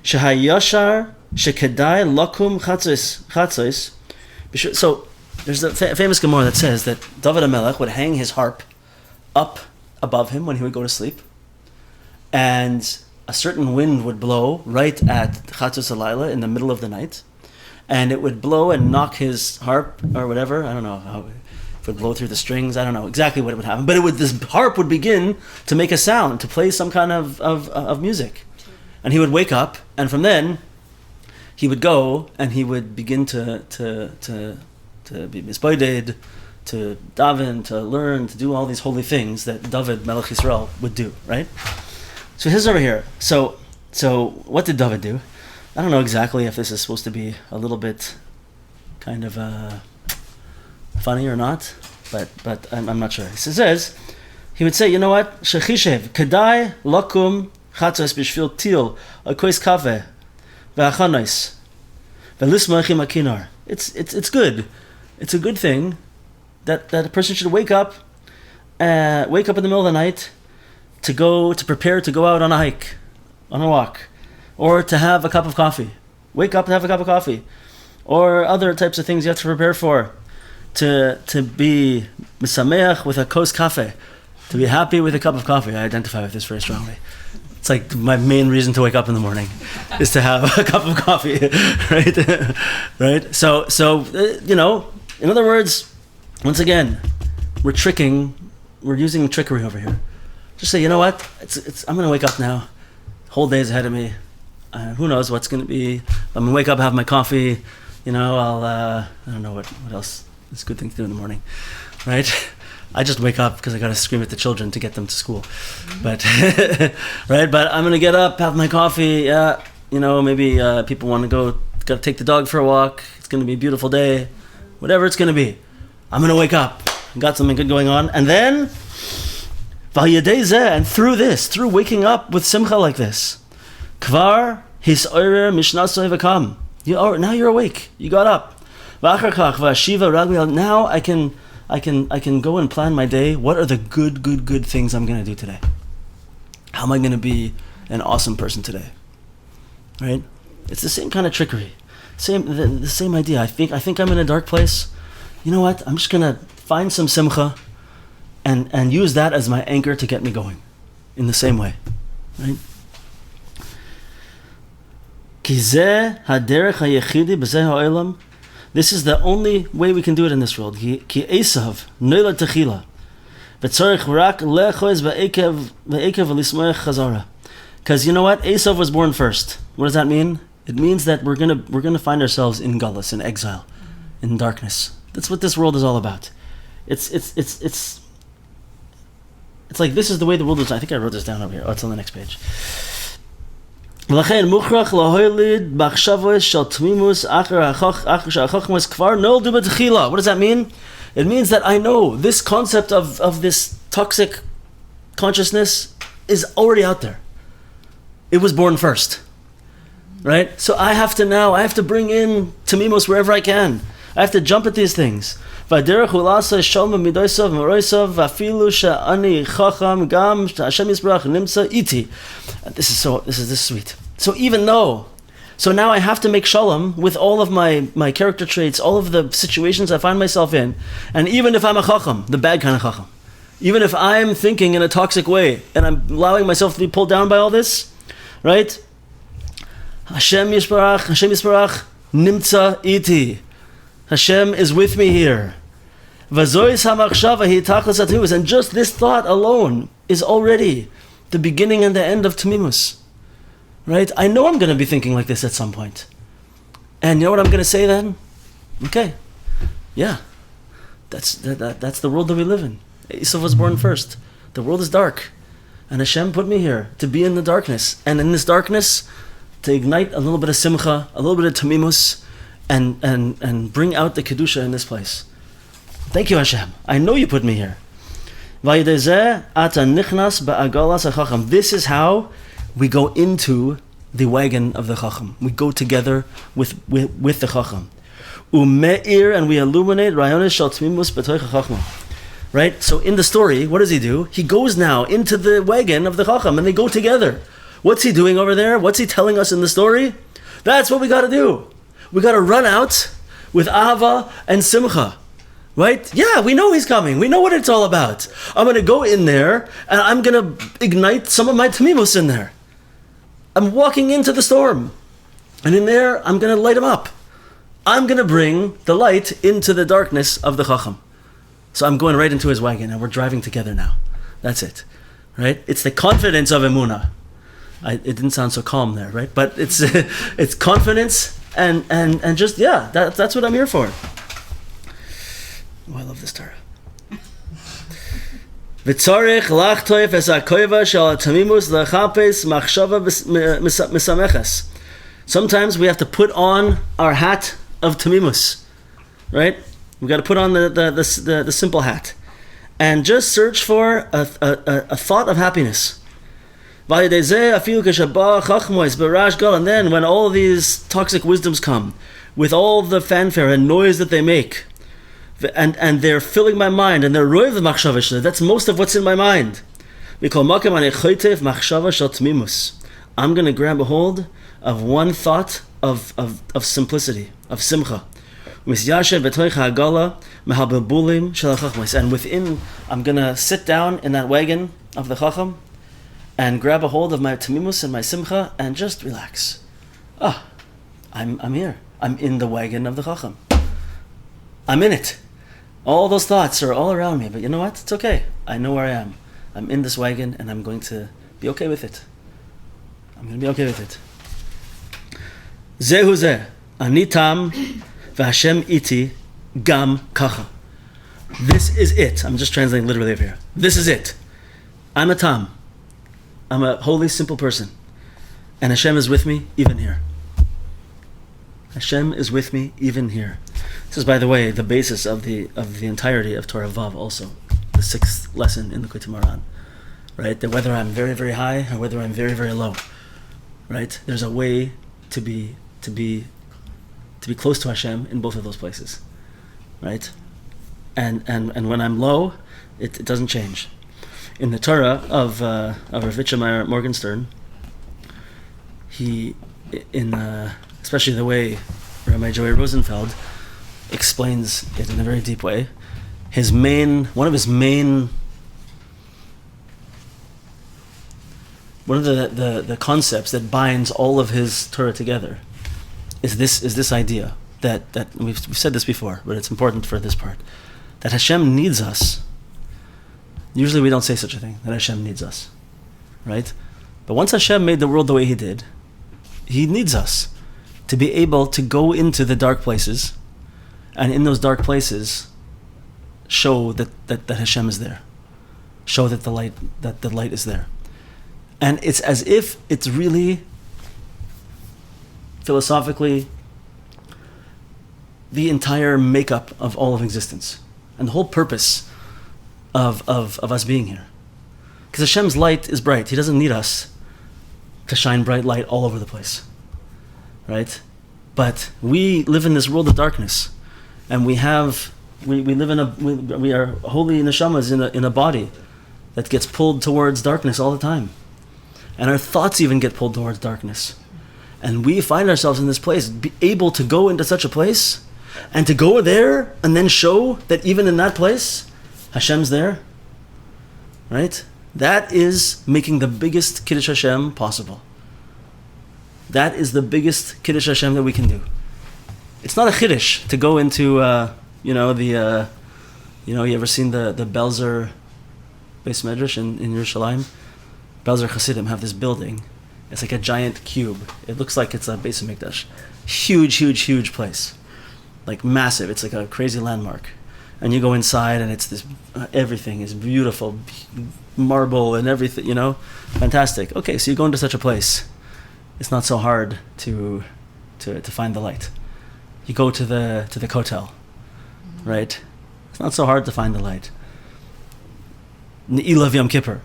Shehayashar shekedai lakum chatzos. So there's a famous Gemara that says that David HaMelech would hang his harp up above him when he would go to sleep, and a certain wind would blow right at Chatzos Halayla in the middle of the night, and it would blow and knock his harp or whatever. I don't know how it would blow through the strings. I don't know exactly what would happen, but this harp would begin to make a sound, to play some kind of music, and he would wake up, and from then he would go and he would begin to be mispoided, to daven, to learn, to do all these holy things that David, Melech Yisrael, would do, right? So here's over here. So what did David do? I don't know exactly if this is supposed to be a little bit kind of funny or not, but I'm not sure. He says, he would say, you know what? Shechishev, kedai lakum chatzos b'shvil til, akois kave, ve'achanois, ve'lismachim akinar. It's good. It's a good thing that a person should wake up in the middle of the night to prepare to go out on a hike, on a walk, or to have a cup of coffee. Wake up and have a cup of coffee, or other types of things you have to prepare for. To be misameach with a kos kafe, to be happy with a cup of coffee. I identify with this very strongly. It's like my main reason to wake up in the morning is to have a cup of coffee, right? Right. So in other words, once again, we're using trickery over here. Just say, you know what? I'm going to wake up now. Whole day's ahead of me. Who knows what's going to be? I'm going to wake up, have my coffee. I'll I don't know what else. It's a good thing to do in the morning, right? I just wake up because I got to scream at the children to get them to school, but right. But I'm gonna get up, have my coffee. Yeah, maybe people want to go. Got to take the dog for a walk. It's gonna be a beautiful day, whatever it's gonna be. I'm gonna wake up. Got something good going on, and then and through waking up with simcha like this, kvar his oirer mishnasoi v'kam. Now you're awake. You got up. Now I can I can go and plan my day. What are the good things I'm going to do today? How am I going to be an awesome person today? Right? It's the same kind of trickery. The same idea. I think I'm in a dark place. You know what? I'm just going to find some simcha and use that as my anchor to get me going. In the same way. Right? This is the only way we can do it in this world. Because you know what? Esav was born first. What does that mean? It means that we're gonna find ourselves in galus, in exile, in darkness. That's what this world is all about. It's like this is the way the world is. I think I wrote this down over here. Oh, it's on the next page. What does that mean? It means that I know this concept of this toxic consciousness is already out there. It was born first. Right? So I have to bring in Temimus wherever I can. I have to jump at these things. This is sweet. So now I have to make shalom with all of my character traits, all of the situations I find myself in, and even if I'm a Chochom, the bad kind of Chochom, even if I'm thinking in a toxic way and I'm allowing myself to be pulled down by all this, right? Hashem Yisparach, Nimtza Iti. Hashem is with me here. And just this thought alone is already the beginning and the end of Temimus. Right? I know I'm going to be thinking like this at some point. And you know what I'm going to say then? Okay. Yeah. That's the world that we live in. Esav was born first. The world is dark. And Hashem put me here to be in the darkness. And in this darkness, to ignite a little bit of simcha, a little bit of Temimus, and bring out the Kedusha in this place. Thank you, Hashem. I know you put me here. This is how we go into the wagon of the Chochom. We go together with the Chochom. Umeir, and we illuminate Rayonis Shal Temimus B'toich HaChochma. Right? So in the story, what does he do? He goes now into the wagon of the Chochom, and they go together. What's he doing over there? What's he telling us in the story? That's what we got to do. We got to run out with ahava and simcha. Right? Yeah, we know he's coming. We know what it's all about. I'm going to go in there, and I'm going to ignite some of my Temimus in there. I'm walking into the storm. And in there, I'm going to light him up. I'm going to bring the light into the darkness of the Chochom. So I'm going right into his wagon, and we're driving together now. That's it. Right? It's the confidence of Emunah. It didn't sound so calm there, right? But it's it's confidence and just, yeah, that's what I'm here for. Oh, I love this Torah. V'tzarech lachtoif es hakoiva shel Temimus lechapes machshava misameches. Sometimes we have to put on our hat of Temimus, right? We got to put on the simple hat, and just search for a thought of happiness. And then when all these toxic wisdoms come, with all the fanfare and noise that they make, and they're filling my mind, and they're roiv the machshava, that's most of what's in my mind. I'm going to grab a hold of one thought of simplicity, of simcha. And within, I'm going to sit down in that wagon of the Chochom and grab a hold of my Temimus and my simcha and just relax. I'm here. I'm in the wagon of the Chochom. I'm in it. All those thoughts are all around me, but you know what? It's okay. I know where I am. I'm in this wagon, and I'm going to be okay with it. I'm going to be okay with it. Zehu zeh, ani tam, v'Hashem iti, gam kacha. This is it. I'm just translating literally over here. This is it. I'm a tam. I'm a holy, simple person. And Hashem is with me even here. Hashem is with me even here. This is, by the way, the basis of the entirety of Torah Vav also. The 6th lesson in the Likutei Moharan. Right? That whether I'm very, very high or whether I'm very, very low. Right? There's a way to be close to Hashem in both of those places. Right? and when I'm low, it doesn't change. In the Torah of Rav Meir Morgenstern, he especially the way Rabbi Joey Rosenfeld explains it in a very deep way. One of the concepts that binds all of his Torah together is this idea that we've said this before, but it's important for this part, that Hashem needs us. Usually we don't say such a thing, that Hashem needs us, right? But once Hashem made the world the way He did, He needs us to be able to go into the dark places, and in those dark places show that Hashem is there, show that the light is there. And it's as if it's really philosophically the entire makeup of all of existence and the whole purpose of us being here. Because Hashem's light is bright. He doesn't need us to shine bright light all over the place, right? But we live in this world of darkness, and we are holy neshamas in a body that gets pulled towards darkness all the time. And our thoughts even get pulled towards darkness. And we find ourselves in this place, be able to go into such a place, and to go there and then show that even in that place, Hashem's there, right? That is making the biggest Kiddush Hashem possible. That is the biggest Kiddush Hashem that we can do. It's not a Kiddush to go into, you ever seen the Belzer Beis Medrash in Yerushalayim? Belzer Hasidim have this building. It's like a giant cube. It looks like it's a Beis Hamikdash. Huge, huge, huge place. Like massive. It's like a crazy landmark. And you go inside and it's this, everything is beautiful, marble and everything, fantastic. Okay, so you go into such a place. It's not so hard to find the light. You go to the kotel, right? It's not so hard to find the light. Ne'ilav Yom Kippur.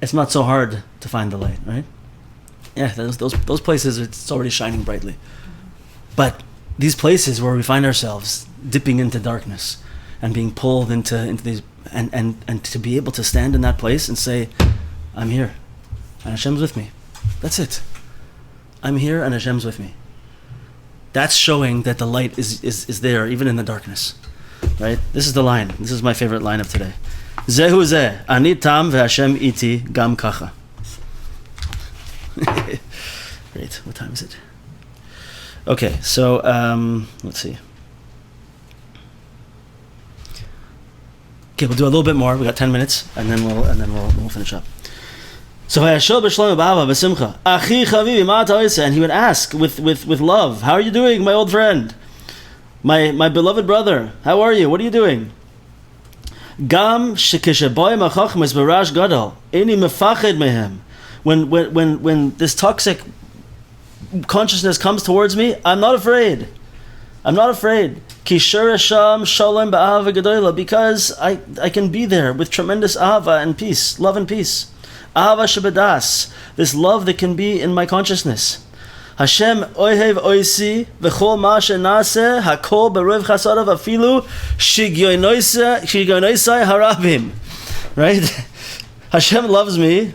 It's not so hard to find the light, right? Yeah, those places, it's already shining brightly. But these places where we find ourselves dipping into darkness and being pulled into these, and to be able to stand in that place and say, I'm here, and Hashem's with me. That's it. I'm here and Hashem's with me. That's showing that the light is there, even in the darkness. Right? This is the line. This is my favorite line of today. Zehu zeh, ani tam ve'Hashem iti gam kacha. Great. What time is it? Okay, so let's see. Okay, we'll do a little bit more. We got 10 minutes, and then we'll finish up. So Vayashel b'shalom b'ava b'simcha. Achi chavivi ma ata oiseh, and he would ask with love, how are you doing, my old friend? My beloved brother, how are you? What are you doing? Gam shekeshaboy machachmes barash gadol, eni mefached mehem. When this toxic consciousness comes towards me, I'm not afraid. Kishur Hashem shalom ba'ava gedola, because I can be there with tremendous ahava and peace, love and peace. Ahava shebedas, this love that can be in my consciousness. Hashem ohev oisi v'chol ma shenaseh hakol berev chasadav afilu shigyonosai harabim. Right? Hashem loves me,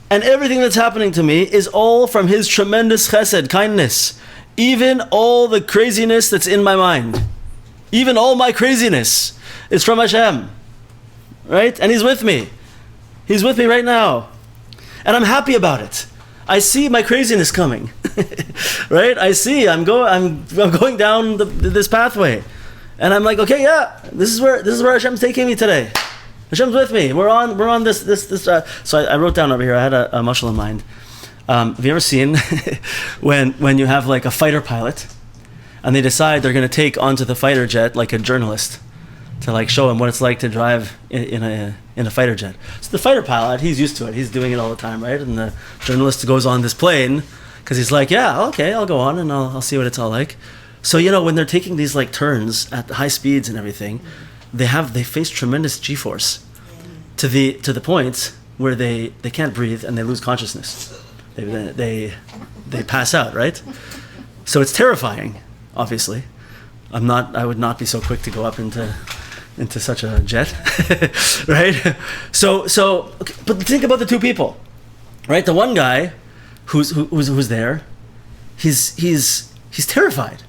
and everything that's happening to me is all from His tremendous chesed, kindness. Even all the craziness that's in my mind, even all my craziness is from Hashem. Right? And He's with me. He's with me right now. And I'm happy about it. I see my craziness coming. Right? I see I'm going down this pathway. And I'm like, okay, yeah, this is where Hashem's taking me today. Hashem's with me. We're on this. So I wrote down over here, I had a mashal in mind. Have you ever seen when you have like a fighter pilot and they decide they're going to take onto the fighter jet like a journalist to like show him what it's like to drive in a fighter jet? So the fighter pilot, he's used to it. He's doing it all the time, right? And the journalist goes on this plane because he's like, yeah, okay, I'll go on and I'll see what it's all like. So when they're taking these like turns at high speeds and everything, they face tremendous G-force to the point where they can't breathe and they lose consciousness. They pass out, right? So it's terrifying, obviously. I would not be so quick to go up into into such a jet, right? So, okay, but think about the two people, right? The one guy who's there, he's terrified,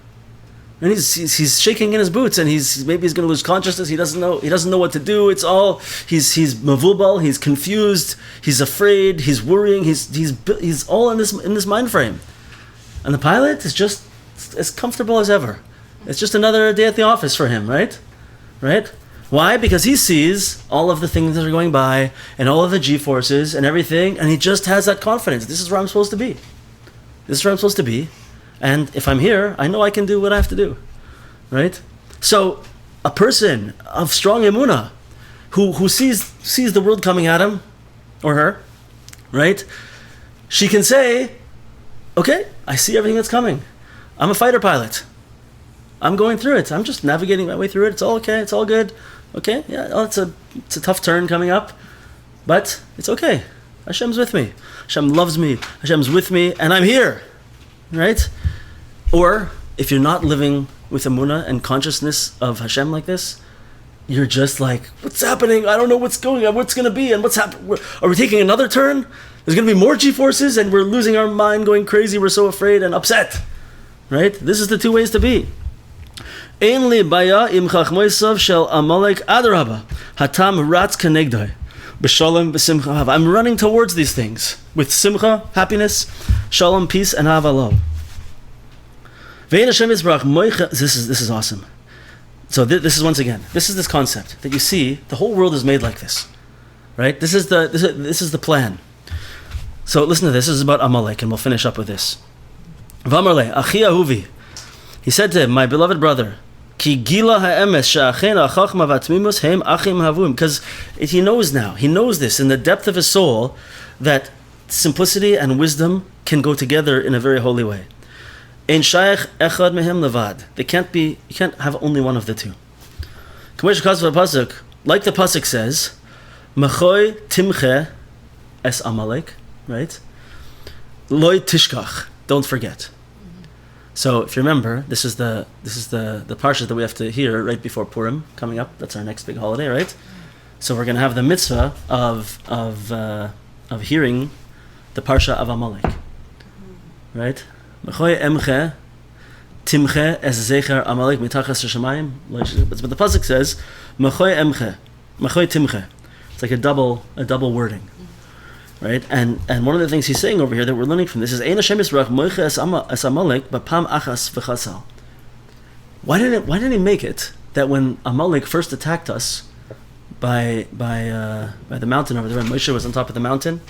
and he's shaking in his boots, and maybe he's going to lose consciousness. He doesn't know what to do. It's all he's mavubal, he's confused, he's afraid, he's worrying, he's all in this mind frame, and the pilot is just as comfortable as ever. It's just another day at the office for him, right? Why? Because he sees all of the things that are going by and all of the G-forces and everything, and he just has that confidence. This is where I'm supposed to be. This is where I'm supposed to be. And if I'm here, I know I can do what I have to do, right? So a person of strong emunah who sees the world coming at him or her, right? She can say, okay, I see everything that's coming. I'm a fighter pilot. I'm going through it. I'm just navigating my way through it. It's all okay. It's all good. Okay, yeah, it's a tough turn coming up, but it's okay. Hashem's with me. Hashem loves me. Hashem's with me, and I'm here, right? Or if you're not living with emunah and consciousness of Hashem like this, you're just like, what's happening? I don't know what's going on, what's going to be, and what's happening. Are we taking another turn? There's going to be more G-forces, and we're losing our mind, going crazy. We're so afraid and upset, right? This is the two ways to be. Ein li baya im chachmoisav shel Amalek adarabah hatam ratz kenegdoi b'shalom b'simcha. I'm running towards these things with simcha, happiness, shalom, peace, and hava love. Ve'en Hashem yisbarach moicha. This is awesome. So this is once again, this is this concept that you see. The whole world is made like this, right? This is the plan. So listen to this. This is about Amalek, and we'll finish up with this. V'amarle achi ahuvi. He said to him, my beloved brother, Ki gila ha'emes she'achena chochma v'temimus heim achim havum. Because he knows now, he knows this in the depth of his soul, that simplicity and wisdom can go together in a very holy way. Ein shayach echad mehem levad. You can't have only one of the two. Like the pasuk says, Mechoy timche es Amalek, right? Loy tishkach. Don't forget. So if you remember, this is the parsha that we have to hear right before Purim coming up. That's our next big holiday, right? So we're going to have the mitzvah of hearing the parsha of Amalek, right? Mechoy emche timche es zecher Amalek mitachas hashamayim. But the pasuk says mechoy emche, mechoy timche. It's like a double wording. Right, and one of the things he's saying over here that we're learning from this is Ein Hashem Yisbarach moicha es Amalek b'pam achas v'chasal. Why didn't he make it that when Amalek first attacked us by the mountain over there, and Moshe was on top of the mountain,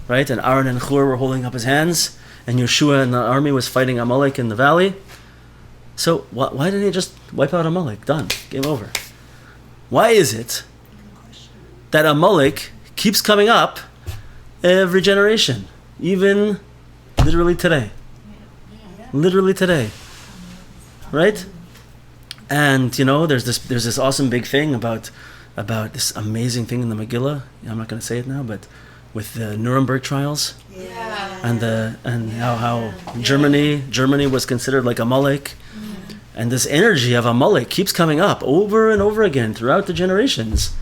right, and Aaron and Hur were holding up his hands, and Yeshua and the army was fighting Amalek in the valley. So why didn't he just wipe out Amalek? Done, game over. Why is it that Amalek keeps coming up every generation, even literally today? Literally today, right? And there's this awesome big thing about this amazing thing in the Megillah. I'm not going to say it now, but with the Nuremberg trials, and how Germany was considered like Amalek, and this energy of Amalek keeps coming up over and over again throughout the generations.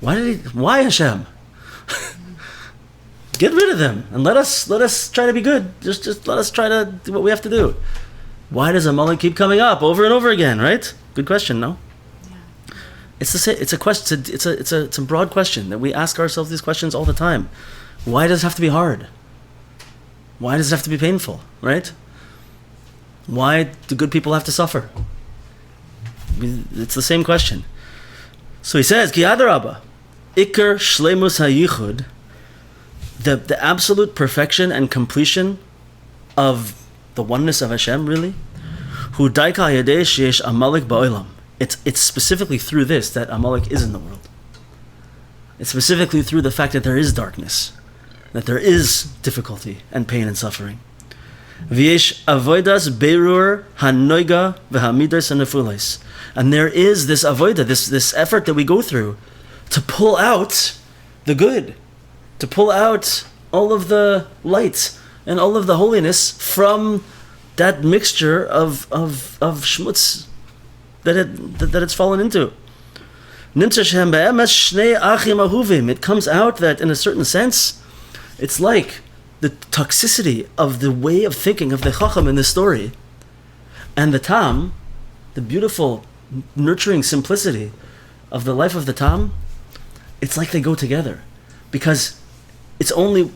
Why Hashem? Get rid of them and let us try to be good. Just let us try to do what we have to do. Why does Amalek keep coming up over and over again? Right? Good question, no? Yeah. It's a question. It's a broad question that we ask ourselves these questions all the time. Why does it have to be hard? Why does it have to be painful? Right? Why do good people have to suffer? It's the same question. So he says, Ki adarabba, Iker shleimus hayichud. The absolute perfection and completion of the oneness of Hashem, really, Hu daika yadei sheyesh Amalek ba'olam. It's specifically through this that Amalek is in the world. It's specifically through the fact that there is darkness, that there is difficulty and pain and suffering. V'yesh avodas berur hanoiga v'hamidas hanefules. And there is this avoda, this effort that we go through to pull out the good, to pull out all of the light and all of the holiness from that mixture of schmutz that it's fallen into. It comes out that in a certain sense, it's like the toxicity of the way of thinking of the Chochom in this story and the Tam, the beautiful, nurturing simplicity of the life of the Tam. It's like they go together, because it's only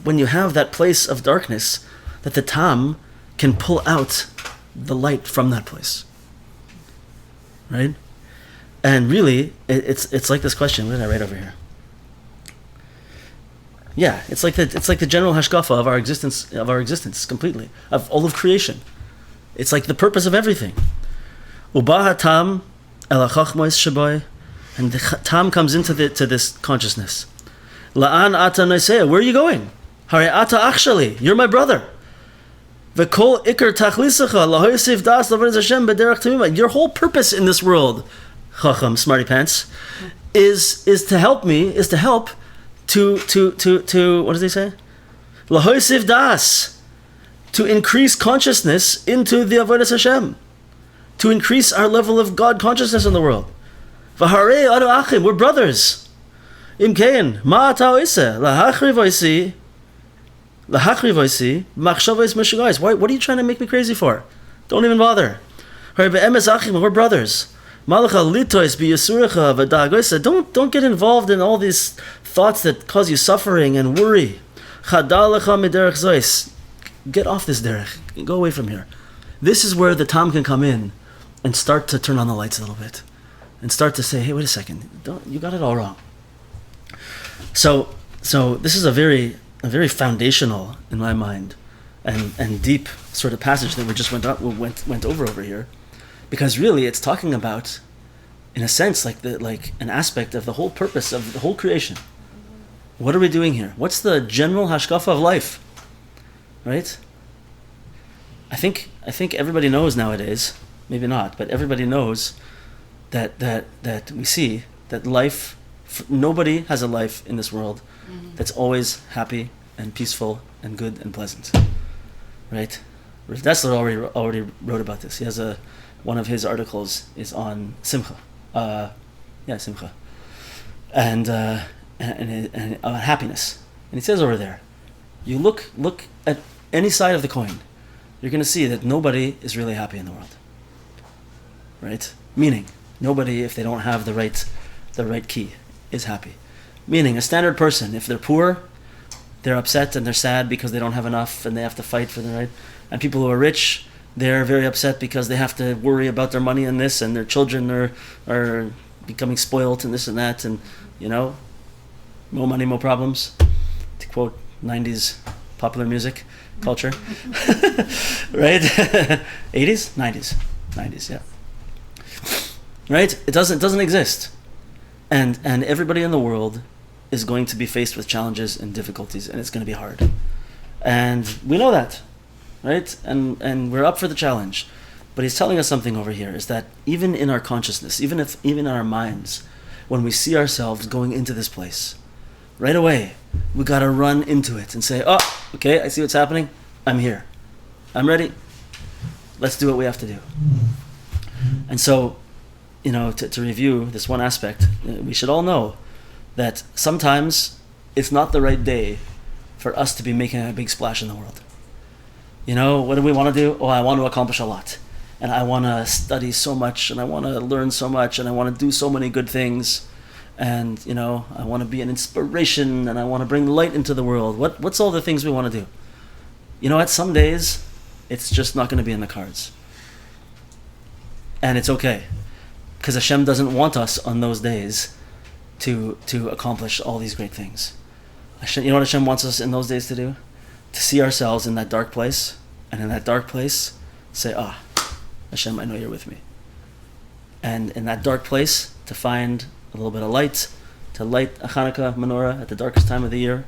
when you have that place of darkness that the Tam can pull out the light from that place, right? And really, it's like this question. What did I write over here? Yeah, it's like the general hashkafa of our existence completely, of all of creation. It's like the purpose of everything. Uba Tam el hachachmos shaboy. And the Tam comes into this consciousness. La'an ata noisea, where are you going? Hare ata achshali, you're my brother. V'kol ikar tachlisacha lahoysev das l'avodas Hashem b'derech Temimus. Your whole purpose in this world, Chochom, smarty pants, is to help to what does he say? Lahoysev das, to increase consciousness into the avodas Hashem, to increase our level of God consciousness in the world. We're brothers. Im kain, ma ata oise, lahachri voisi, machshavos meshugais. What are you trying to make me crazy for? Don't even bother. We're brothers. Don't get involved in all these thoughts that cause you suffering and worry. Get off this derech. Go away from here. This is where the Tam can come in and start to turn on the lights a little bit. And start to say, hey, wait a second, you got it all wrong. So this is a very foundational, in my mind, and deep sort of passage that we just went over here, because really it's talking about, in a sense, like an aspect of the whole purpose of the whole creation. What are we doing here? What's the general hashkafa of life, right? I think everybody knows nowadays, maybe not, but everybody knows that we see that life, nobody has a life in this world that's always happy and peaceful and good and pleasant, right? Rav Dessler already wrote about this. He has one of his articles is on simcha, simcha, and happiness. And he says over there, you look at any side of the coin, you're going to see that nobody is really happy in the world, right? Meaning, nobody, if they don't have the right key, is happy. Meaning, a standard person, if they're poor, they're upset and they're sad because they don't have enough and they have to fight for the right. And people who are rich, they're very upset because they have to worry about their money and this, and their children are becoming spoiled and this and that, and more money, more problems, to quote 90s popular music culture. Right? 80s? 90s, yeah. Right? It doesn't exist. And everybody in the world is going to be faced with challenges and difficulties, and it's going to be hard. And we know that, right? And we're up for the challenge. But he's telling us something over here, is that even in our consciousness, even in our minds, when we see ourselves going into this place, right away, we got to run into it and say, oh, okay, I see what's happening. I'm here. I'm ready. Let's do what we have to do. And so, to review this one aspect, we should all know that sometimes it's not the right day for us to be making a big splash in the world. What do we want to do? Oh, I want to accomplish a lot. And I want to study so much, and I want to learn so much, and I want to do so many good things. And, I want to be an inspiration, and I want to bring light into the world. What's all the things we want to do? Some days, it's just not going to be in the cards. And it's okay. Because Hashem doesn't want us on those days to accomplish all these great things. You know what Hashem wants us in those days to do? To see ourselves in that dark place, and in that dark place, say, Hashem, I know you're with me. And in that dark place, to find a little bit of light, to light a Hanukkah menorah at the darkest time of the year,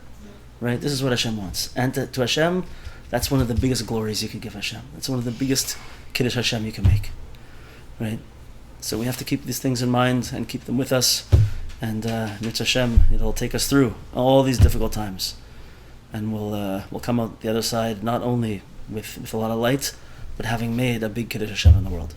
right? This is what Hashem wants. And to Hashem, that's one of the biggest glories you can give Hashem. That's one of the biggest Kiddush Hashem you can make, right? So we have to keep these things in mind and keep them with us. And Mitzvah Hashem, it'll take us through all these difficult times. And we'll come out the other side not only with a lot of light, but having made a big Kiddush Hashem in the world.